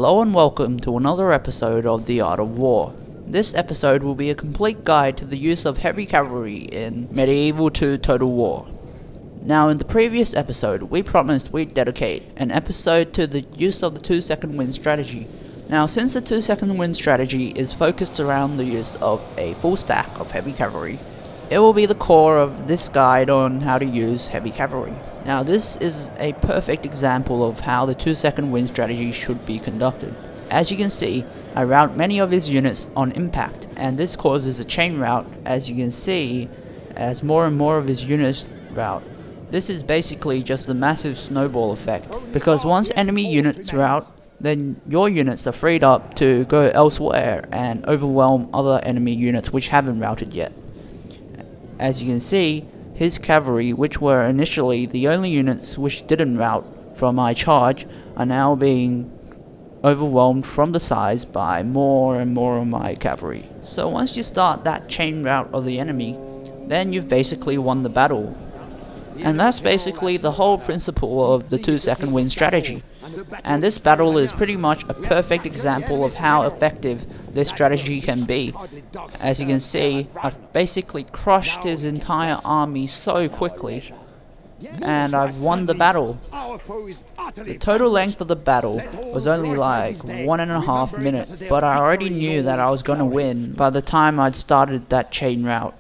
Hello and welcome to another episode of The Art of War. This episode will be a complete guide to the use of heavy cavalry in Medieval 2 Total War. Now in the previous episode we promised we'd dedicate an episode to the use of the 2-second wind strategy. Now since the 2-second wind strategy is focused around the use of a full stack of heavy cavalry, it will be the core of this guide on how to use heavy cavalry. Now this is a perfect example of how the 2-second wind strategy should be conducted. As you can see, I route many of his units on impact, and this causes a chain rout, as you can see, as more and more of his units rout. This is basically just a massive snowball effect, because once enemy units rout, then your units are freed up to go elsewhere and overwhelm other enemy units which haven't routed yet. As you can see, his cavalry, which were initially the only units which didn't rout from my charge, are now being overwhelmed from the sides by more and more of my cavalry. So once you start that chain rout of the enemy, then you've basically won the battle. And that's basically the whole principle of the 2-second wind strategy. And this battle is pretty much a perfect example of how effective this strategy can be. As you can see, I've basically crushed his entire army so quickly, and I've won the battle. The total length of the battle was only like 1.5 minutes, but I already knew that I was going to win by the time I'd started that chain rout.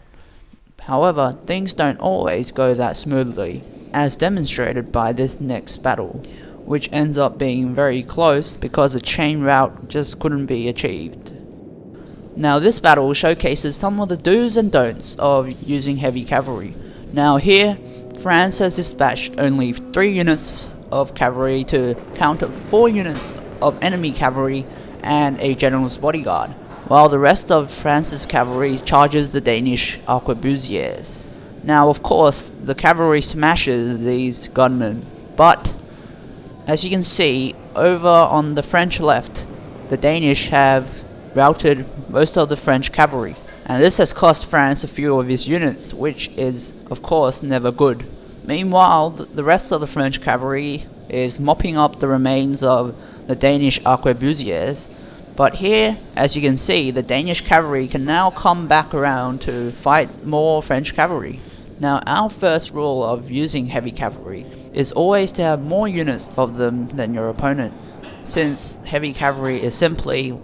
However, things don't always go that smoothly, as demonstrated by this next battle, which ends up being very close because a chain rout just couldn't be achieved. Now this battle showcases some of the do's and don'ts of using heavy cavalry. Now here, France has dispatched only 3 units of cavalry to counter 4 units of enemy cavalry and a general's bodyguard, while the rest of France's cavalry charges the Danish arquebusiers. Now of course, the cavalry smashes these gunmen, but as you can see, over on the French left, the Danish have routed most of the French cavalry, and this has cost France a few of his units, which is of course never good. Meanwhile, the rest of the French cavalry is mopping up the remains of the Danish arquebusiers, but here, as you can see, the Danish cavalry can now come back around to fight more French cavalry. Now our first rule of using heavy cavalry is always to have more units of them than your opponent, since heavy cavalry is simply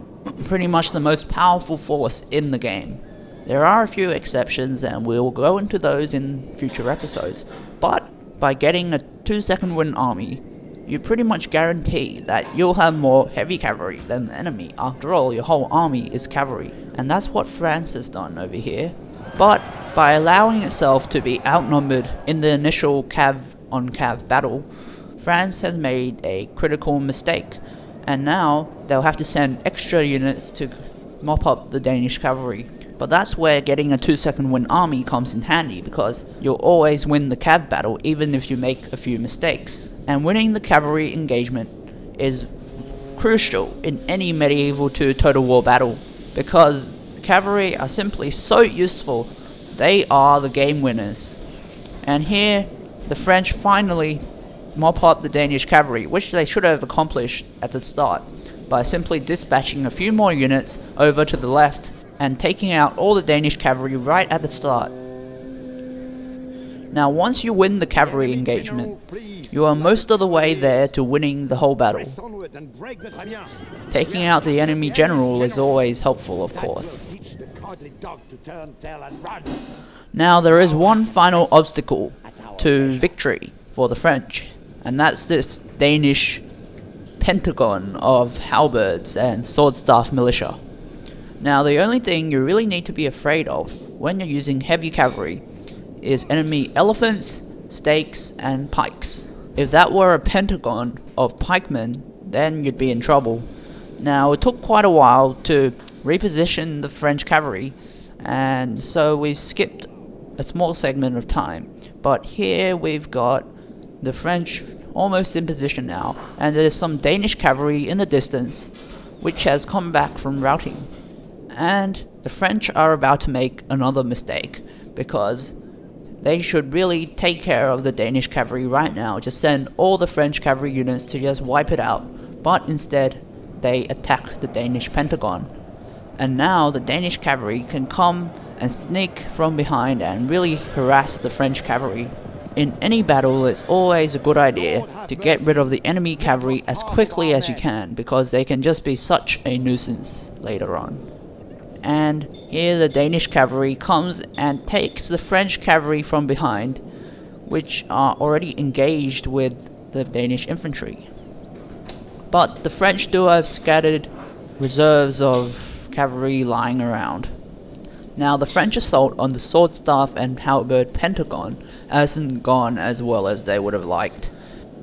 pretty much the most powerful force in the game. There are a few exceptions and we'll go into those in future episodes, but by getting a 2-second wind army, you pretty much guarantee that you'll have more heavy cavalry than the enemy. After all, your whole army is cavalry, and that's what France has done over here. But by allowing itself to be outnumbered in the initial cav-on-cav battle, France has made a critical mistake, and now they'll have to send extra units to mop up the Danish cavalry. But that's where getting a 2-second wind army comes in handy, because you'll always win the cav battle even if you make a few mistakes. And winning the cavalry engagement is crucial in any Medieval 2 Total War battle, because the cavalry are simply so useful. They are the game winners. And here, the French finally mop up the Danish cavalry, which they should have accomplished at the start, by simply dispatching a few more units over to the left and taking out all the Danish cavalry right at the start. Now once you win the cavalry engagement, you are most of the way there to winning the whole battle. Taking out the enemy general is always helpful, of course. Now there is one final obstacle to victory for the French, and that's this Danish pentagon of halberds and sword-staff militia. Now the only thing you really need to be afraid of when you're using heavy cavalry is enemy elephants, stakes and pikes. If that were a pentagon of pikemen, then you'd be in trouble. Now it took quite a while to reposition the French cavalry, and so we skipped a small segment of time, but here we've got the French almost in position now, and there's some Danish cavalry in the distance which has come back from routing. And the French are about to make another mistake, because they should really take care of the Danish cavalry right now, just send all the French cavalry units to just wipe it out, but instead they attacked the Danish Pentagon. And now the Danish cavalry can come and sneak from behind and really harass the French cavalry. In any battle, it's always a good idea to get rid of the enemy cavalry as quickly as you can, because they can just be such a nuisance later on. And here the Danish cavalry comes and takes the French cavalry from behind, which are already engaged with the Danish infantry. But the French do have scattered reserves of cavalry lying around. Now the French assault on the sword staff and halberd Pentagon hasn't gone as well as they would have liked.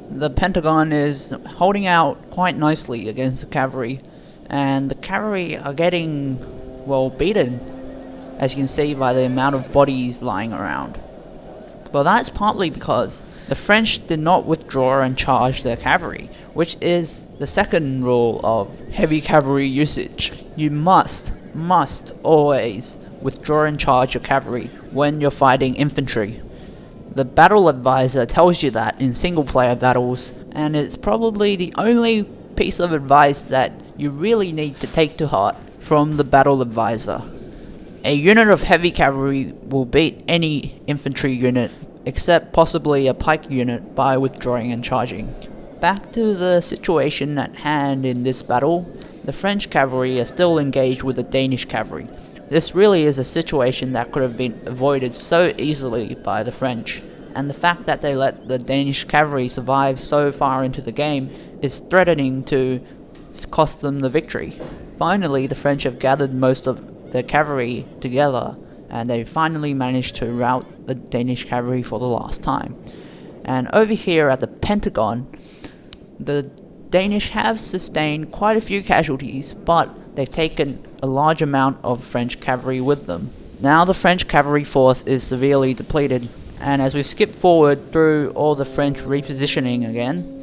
The Pentagon is holding out quite nicely against the cavalry, and the cavalry are getting, well, beaten, as you can see by the amount of bodies lying around. Well, that's partly because the French did not withdraw and charge their cavalry, which is the second rule of heavy cavalry usage. You must always withdraw and charge your cavalry when you're fighting infantry. The battle advisor tells you that in single player battles, and it's probably the only piece of advice that you really need to take to heart from the battle advisor. A unit of heavy cavalry will beat any infantry unit, except possibly a pike unit, by withdrawing and charging. Back to the situation at hand in this battle, the French cavalry are still engaged with the Danish cavalry. This really is a situation that could have been avoided so easily by the French, and the fact that they let the Danish cavalry survive so far into the game is threatening to cost them the victory. Finally, the French have gathered most of their cavalry together, and they finally managed to rout the Danish cavalry for the last time. And over here at the Pentagon, the Danish have sustained quite a few casualties, but they've taken a large amount of French cavalry with them. Now the French cavalry force is severely depleted, and as we skip forward through all the French repositioning again,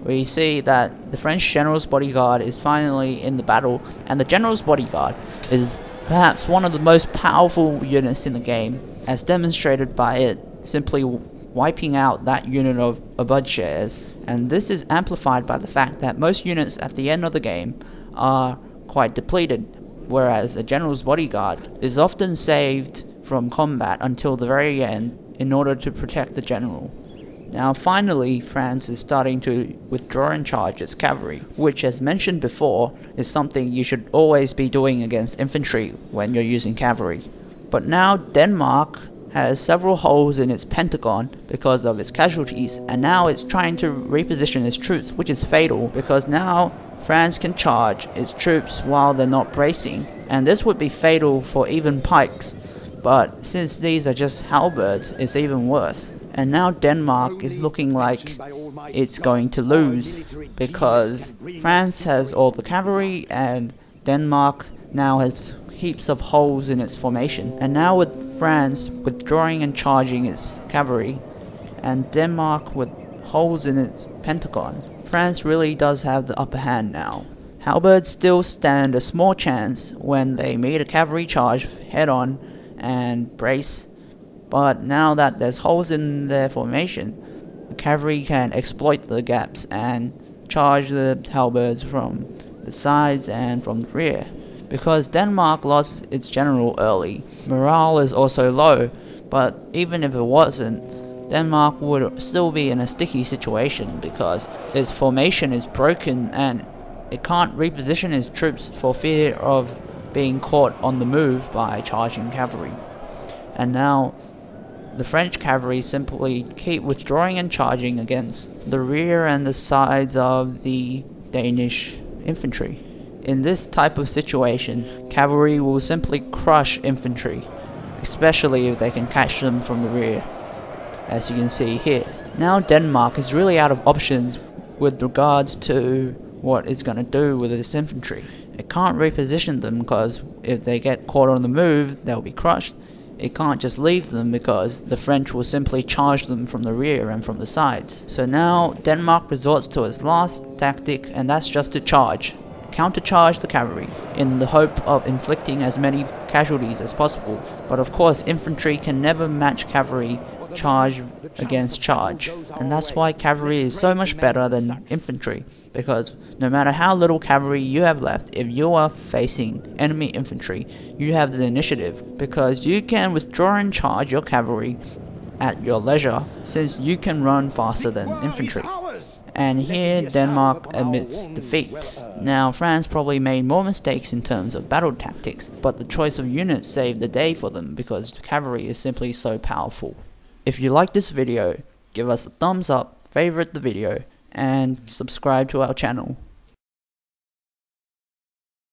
we see that the French General's Bodyguard is finally in the battle, and the General's Bodyguard is perhaps one of the most powerful units in the game, as demonstrated by it simply wiping out that unit of Abudshares. And this is amplified by the fact that most units at the end of the game are quite depleted, whereas a General's Bodyguard is often saved from combat until the very end in order to protect the general. Now finally, France is starting to withdraw and charge its cavalry, which, as mentioned before, is something you should always be doing against infantry when you're using cavalry. But now Denmark has several holes in its Pentagon because of its casualties, and now it's trying to reposition its troops, which is fatal because now France can charge its troops while they're not bracing, and this would be fatal for even pikes, but since these are just halberds, it's even worse. And now Denmark is looking like it's going to lose, because France has all the cavalry and Denmark now has heaps of holes in its formation. And now with France withdrawing and charging its cavalry, and Denmark with holes in its Pentagon, France really does have the upper hand now. Halberds still stand a small chance when they meet a cavalry charge head on and brace, but now that there's holes in their formation, the cavalry can exploit the gaps and charge the halberds from the sides and from the rear. Because Denmark lost its general early, morale is also low, but even if it wasn't, Denmark would still be in a sticky situation because its formation is broken and it can't reposition its troops for fear of being caught on the move by charging cavalry. And now the French cavalry simply keep withdrawing and charging against the rear and the sides of the Danish infantry. In this type of situation, cavalry will simply crush infantry, especially if they can catch them from the rear, as you can see here. Now Denmark is really out of options with regards to what it's going to do with its infantry. It can't reposition them because if they get caught on the move, they'll be crushed. It can't just leave them because the French will simply charge them from the rear and from the sides. So now Denmark resorts to its last tactic, and that's just to charge. Countercharge the cavalry in the hope of inflicting as many casualties as possible. But of course, infantry can never match cavalry charge against charge, and that's why cavalry is so much better than infantry, because no matter how little cavalry you have left, if you are facing enemy infantry, you have the initiative, because you can withdraw and charge your cavalry at your leisure, since you can run faster than infantry. And here Denmark admits defeat. Now France probably made more mistakes in terms of battle tactics, but the choice of units saved the day for them because cavalry is simply so powerful. If you like this video, give us a thumbs up, favorite the video, and subscribe to our channel.